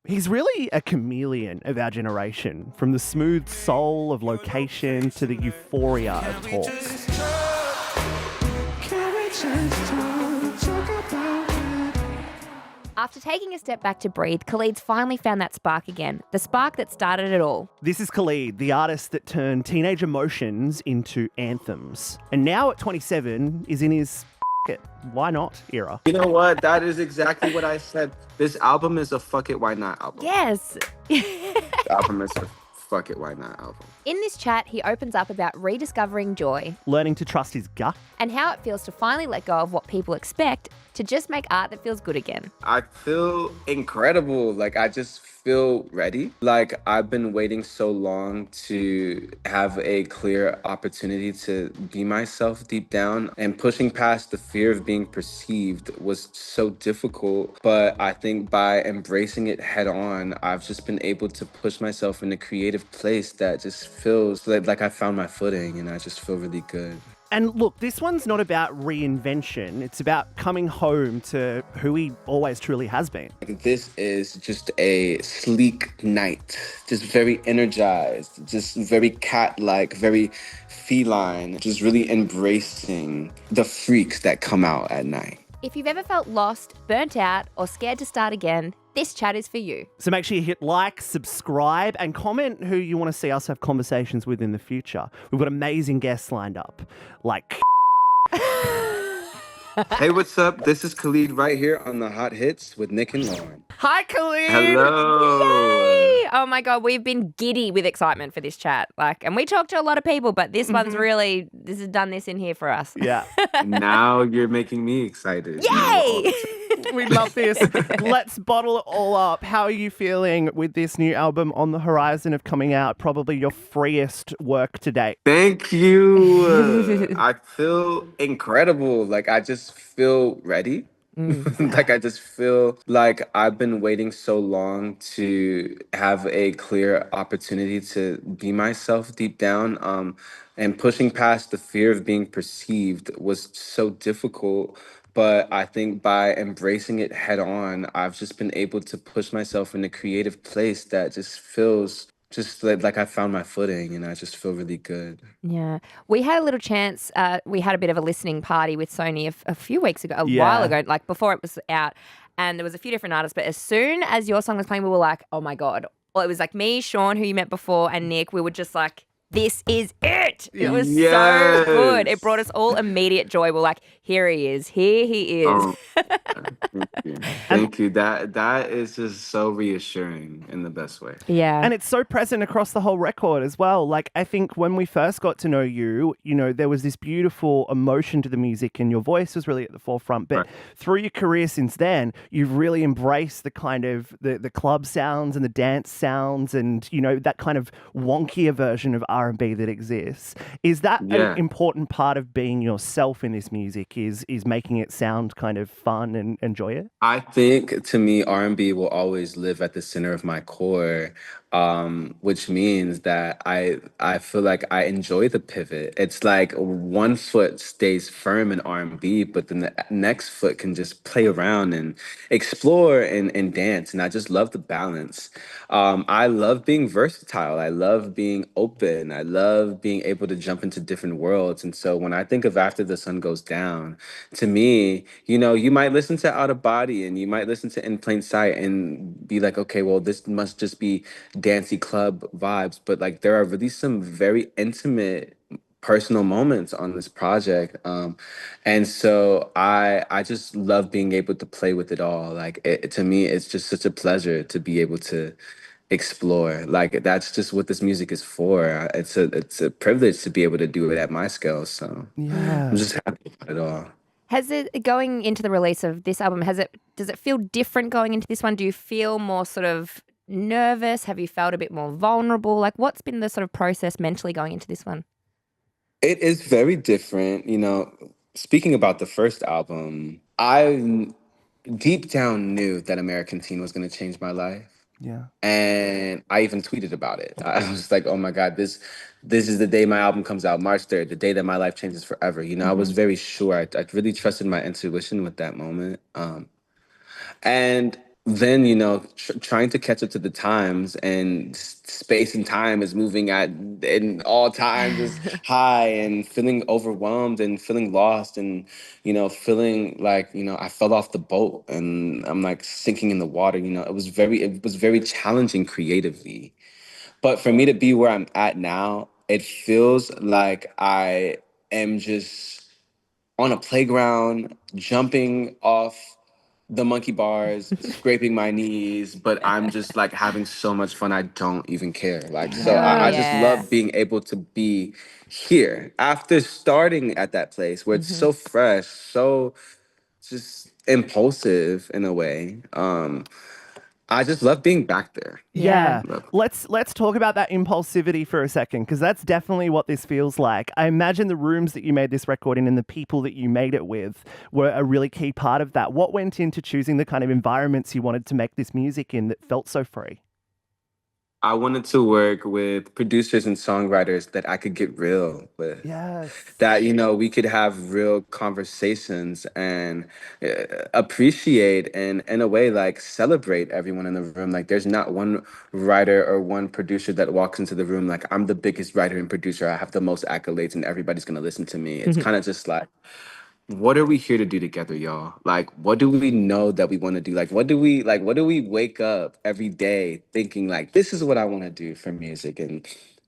He's really a chameleon of our generation, from the smooth soul of Location to the euphoria of Talk. After taking a step back to breathe, Khalid's finally found that spark again, the spark that started it all. This is Khalid, the artist that turned teenage emotions into anthems. And now at 27 is in his it, why not era. You know what? That is exactly what I said. This album is a fuck it, why not album. Yes. The album is a fuck it, why not album. In this chat, he opens up about rediscovering joy, learning to trust his gut, and how it feels to finally let go of what people expect to just make art that feels good again. I feel incredible. Like, I just feel ready. Like, I've been waiting so long to have a clear opportunity to be myself deep down, and pushing past the fear of being perceived was so difficult. But I think by embracing it head on, I've just been able to push myself in a creative place that just feels like I found my footing, and I just feel really good. And look, this one's not about reinvention. It's about coming home to who he always truly has been. This is just a sleek night, just very energized, just very cat-like, very feline, just really embracing the freaks that come out at night. If you've ever felt lost, burnt out, or scared to start again, this chat is for you. So make sure you hit like, subscribe, and comment who you want to see us have conversations with in the future. We've got amazing guests lined up, like... Hey, what's up? This is Khalid right here on The Hot Hits with Nick and Lauren. Hi, Khalid! Hello! Yay! Oh my God, we've been giddy with excitement for this chat. And we talk to a lot of people, but this one's really, this has done this in here for us. Yeah. Now you're making me excited. Yay! We love this. Let's bottle it all up. How are you feeling with this new album on the horizon of coming out? Probably your freest work to date. Thank you. I feel incredible. Like, I just feel ready. Like, I just feel like I've been waiting so long to have a clear opportunity to be myself deep down. And pushing past the fear of being perceived was so difficult. But I think by embracing it head on, I've just been able to push myself in a creative place that just feels just like I found my footing, and I just feel really good. Yeah. We had a little chance, we had a bit of a listening party with Sony a few weeks ago, a while ago, like before it was out, and there was a few different artists, but as soon as your song was playing, we were like, oh my God. Well, it was like me, Sean, who you met before, and Nick, we were just like, this is it. It was so good. It brought us all immediate joy. We're like, here he is. Here he is. Oh, thank you. Thank you. That is just so reassuring in the best way. Yeah. And it's so present across the whole record as well. Like, I think when we first got to know you, you know, there was this beautiful emotion to the music and your voice was really at the forefront. But through your career since then, you've really embraced the kind of the club sounds and the dance sounds and, you know, that kind of wonkier version of R&B that exists. Is that an important part of being yourself in this music, is making it sound kind of fun and enjoy it? I think, to me, R&B will always live at the center of my core, which means that I feel like I enjoy the pivot. It's like one foot stays firm in R&B, but then the next foot can just play around and explore and dance, and I just love the balance. I love being versatile. I love being open. I love being able to jump into different worlds. And so when I think of After the Sun Goes Down, to me, you know, you might listen to Out of Body and you might listen to In Plain Sight and be like, okay, well, this must just be dancey club vibes. But like, there are really some very intimate personal moments on this project. And so I just love being able to play with it all. Like, to me, it's just such a pleasure to be able to explore. Like, that's just what this music is for. It's a privilege to be able to do it at my scale. So I'm just happy about it all. Has it, going into the release of this album, does it feel different going into this one? Do you feel more sort of nervous? Have you felt a bit more vulnerable? Like, what's been the sort of process mentally going into this one? It is very different. You know, speaking about the first album, I deep down knew that American Teen was going to change my life. Yeah. And I even tweeted about it. I was like, oh my God, this is the day my album comes out, March 3rd, the day that my life changes forever. You know, I was very sure. I really trusted my intuition with that moment. And then trying to catch up to the times, and space and time is moving at in all times is high, and feeling overwhelmed and feeling lost, and feeling like I fell off the boat and I'm like sinking in the water. It was very challenging creatively, but for me to be where I'm at now, it feels like I am just on a playground, jumping off the monkey bars, scraping my knees, but I'm just like having so much fun. I don't even care. Like, so Oh, I just yeah. love being able to be here after starting at that place where it's so fresh, so just impulsive in a way. I just love being back there. Yeah. Yeah. Let's talk about that impulsivity for a second, because that's definitely what this feels like. I imagine the rooms that you made this record in and the people that you made it with were a really key part of that. What went into choosing the kind of environments you wanted to make this music in that felt so free? I wanted to work with producers and songwriters that I could get real with. Yes. That we could have real conversations and appreciate and in a way like celebrate everyone in the room. Like there's not one writer or one producer that walks into the room like I'm the biggest writer and producer, I have the most accolades and everybody's gonna listen to me. It's kind of just like, what are we here to do together, y'all? Like, what do we know that we want to do? Like, what do we wake up every day thinking like this is what I want to do for music?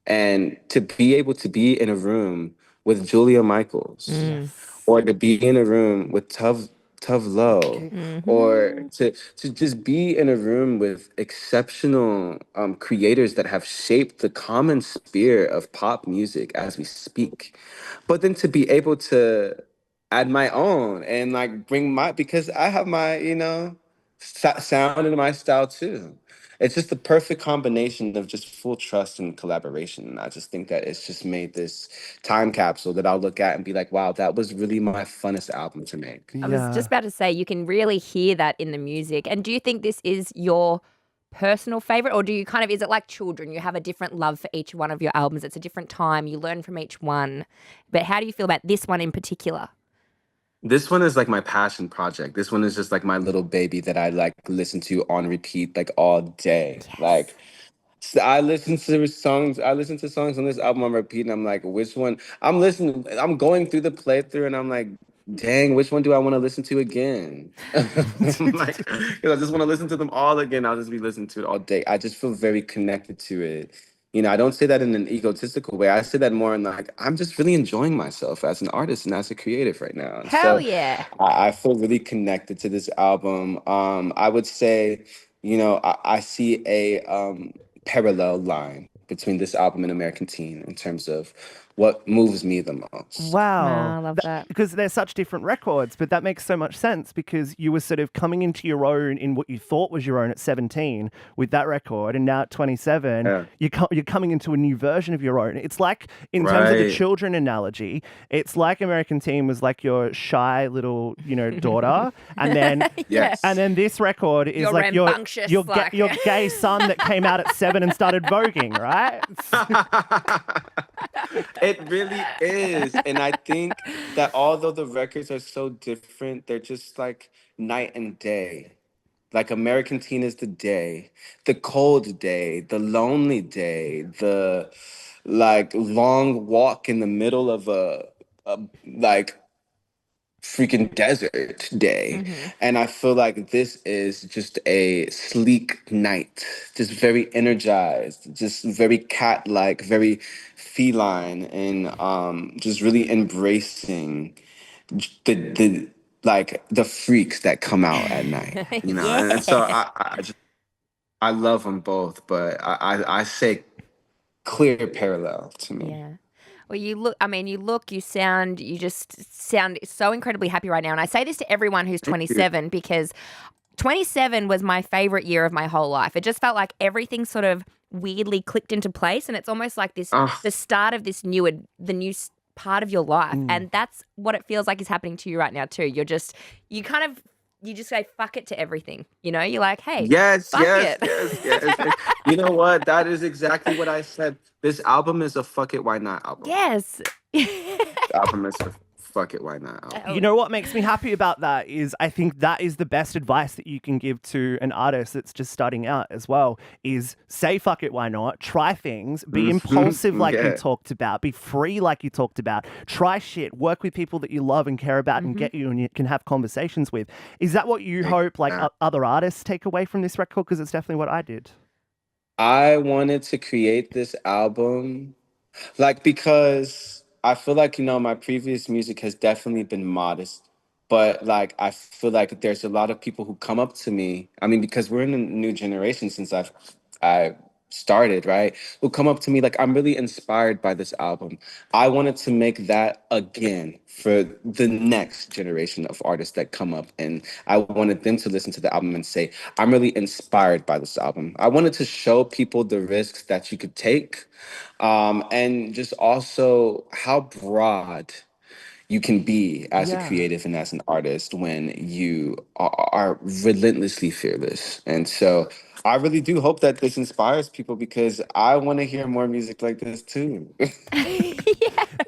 And to be able to be in a room with Julia Michaels, Yes. or to be in a room with Tove Lo, Okay. or to just be in a room with exceptional creators that have shaped the common sphere of pop music as we speak, but then to be able to add my own and like bring my, because I have my sound and my style too. It's just the perfect combination of just full trust and collaboration. And I just think that it's just made this time capsule that I'll look at and be like, wow, that was really my funnest album to make. I was just Yeah. about to say, you can really hear that in the music. And do you think this is your personal favorite, or do you kind of, is it like children? You have a different love for each one of your albums. It's a different time. You learn from each one. But how do you feel about this one in particular? This one is like my passion project. This one is just like my little baby that I like listen to on repeat like all day. Yes. Like, so I listen to songs on this album on repeat, and I'm like, which one? I'm going through the playthrough, and I'm like, dang, which one do I want to listen to again? Like, because I just want to listen to them all again. I'll just be listening to it all day. I just feel very connected to it. I don't say that in an egotistical way. I say that more in like, I'm just really enjoying myself as an artist and as a creative right now. And Hell so yeah. I feel really connected to this album. I would say, I see a parallel line between this album and American Teen in terms of what moves me the most. Wow. I love that. Because they're such different records, but that makes so much sense because you were sort of coming into your own in what you thought was your own at 17 with that record, and now at 27, Yeah. you're coming into a new version of your own. It's like, in terms of the Right. children analogy, it's like American Teen was like your shy little, daughter, and then Yeah. Yes. and then this record is You're like your rambunctious, your like- your gay son that came out at 7 and started voguing, right? It really is. And I think that although the records are so different, they're just like night and day. Like American Teen is the day, the cold day, the lonely day, the like long walk in the middle of a like freaking desert day. And I feel like this is just a sleek night, just very energized, just very cat-like, very feline, and just really embracing the like the freaks that come out at night, and so Yeah. I love them both, but I say clear parallel to me. Yeah. Well, you just sound so incredibly happy right now. And I say this to everyone who's Thank you. 27 because 27 was my favorite year of my whole life. It just felt like everything sort of weirdly clicked into place. And it's almost like Ah, the start of the new part of your life. And that's what it feels like is happening to you right now, too. You just say fuck it to everything. You're like, hey, yes, fuck yes, it. yes, yes. You know what? That is exactly what I said. This album is a fuck it, why not album. Yes. The album is a fuck fuck it, why not album. You know what makes me happy about that is I think that is the best advice that you can give to an artist that's just starting out as well, is say fuck it, why not? Try things, be impulsive like you talked about, be free like you talked about, try shit, work with people that you love and care about and get you and you can have conversations with. Is that what you hope like other artists take away from this record? Because it's definitely what I did. I wanted to create this album like because I feel like, my previous music has definitely been modest, but like I feel like there's a lot of people who come up to me. I mean, because we're in a new generation since I started, right? Who come up to me like, I'm really inspired by this album. I wanted to make that again for the next generation of artists that come up, and I wanted them to listen to the album and say, I'm really inspired by this album. I wanted to show people the risks that you could take, and just also how broad you can be as a creative and as an artist when you are relentlessly fearless. And so I really do hope that this inspires people because I want to hear more music like this too.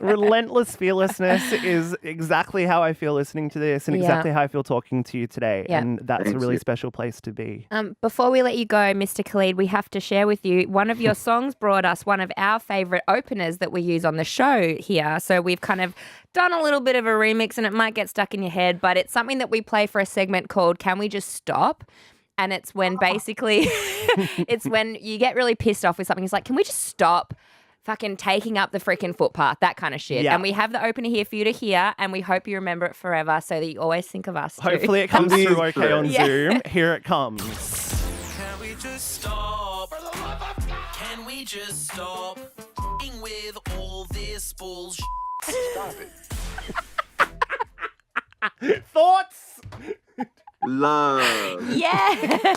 Relentless fearlessness is exactly how I feel listening to this and exactly how I feel talking to you today. And that's a really special place to be. Before we let you go, Mr. Khalid, we have to share with you one of your songs brought us one of our favourite openers that we use on the show here. So we've kind of done a little bit of a remix and it might get stuck in your head, but it's something that we play for a segment called Can We Just Stop? And it's when basically it's when you get really pissed off with something. It's like, can we just stop fucking taking up the freaking footpath, that kind of shit. And we have the opener here for you to hear, and we hope you remember it forever so that you always think of us too. Hopefully it comes through okay on Zoom. Here it comes. Can we just stop? For the love of God! Can we just stop with all this bullshit? Stop it. Thoughts? Love. Yeah.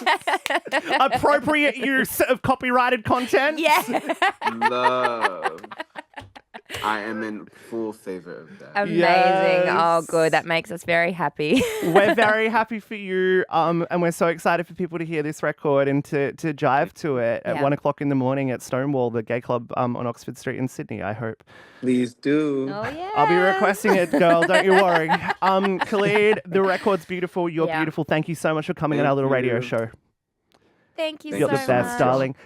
Appropriate use of copyrighted content? Yeah. Love. I am in full favor of that. Amazing. Yes. Oh, good. That makes us very happy. We're very happy for you, and we're so excited for people to hear this record and to jive to it at 1 o'clock in the morning at Stonewall, the gay club on Oxford Street in Sydney, I hope. Please do. Oh, yeah. I'll be requesting it, girl. Don't you worry. Khalid, the record's beautiful. You're beautiful. Thank you so much for coming on our little radio show. Thank you You're so the best, much. darling.